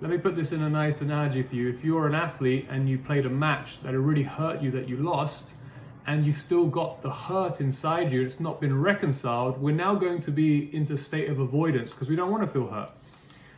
Let me put this in a nice analogy for you. If you're an athlete and you played a match that really hurt you, that you lost, and you've still got the hurt inside you, it's not been reconciled, we're now going to be into a state of avoidance because we don't want to feel hurt.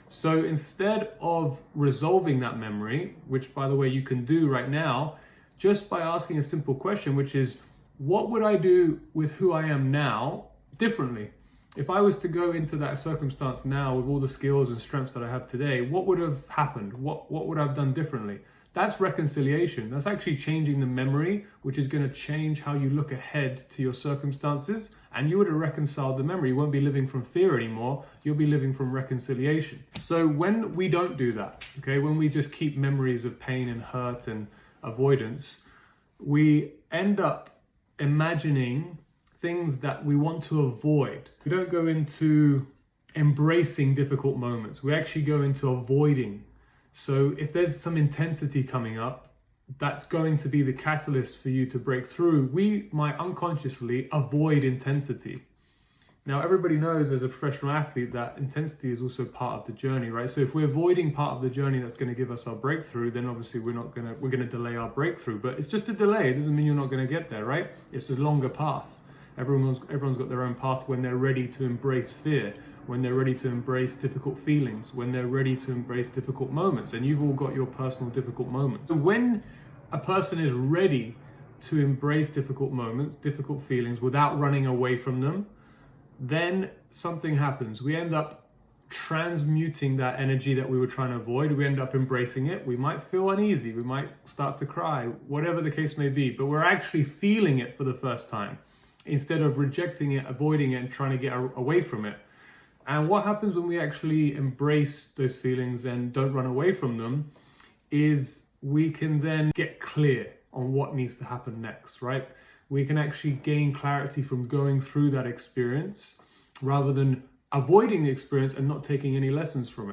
So instead of resolving that memory, which by the way you can do right now, just by asking a simple question, which is, what would I do with who I am now differently? If I was to go into that circumstance now with all the skills and strengths that I have today, what would have happened? What would I have done differently? That's reconciliation. That's actually changing the memory, which is going to change how you look ahead to your circumstances. And you would have reconciled the memory. You won't be living from fear anymore. You'll be living from reconciliation. So when we don't do that, okay, when we just keep memories of pain and hurt and avoidance, we end up imagining things that we want to avoid. We don't go into embracing difficult moments. We actually go into avoiding. So if there's some intensity coming up, that's going to be the catalyst for you to break through. We might unconsciously avoid intensity. Now, everybody knows as a professional athlete that intensity is also part of the journey, right? So if we're avoiding part of the journey that's going to give us our breakthrough, then obviously we're going to delay our breakthrough. But it's just a delay. It doesn't mean you're not going to get there, right? It's a longer path. Everyone's got their own path when they're ready to embrace fear, when they're ready to embrace difficult feelings, when they're ready to embrace difficult moments. And you've all got your personal difficult moments. So when a person is ready to embrace difficult moments, difficult feelings without running away from them, then something happens. We end up transmuting that energy that we were trying to avoid. We end up embracing it. We might feel uneasy. We might start to cry, whatever the case may be, but we're actually feeling it for the first time instead of rejecting it, avoiding it, and trying to get away from it. And what happens when we actually embrace those feelings and don't run away from them is we can then get clear on what needs to happen next, right? We can actually gain clarity from going through that experience rather than avoiding the experience and not taking any lessons from it.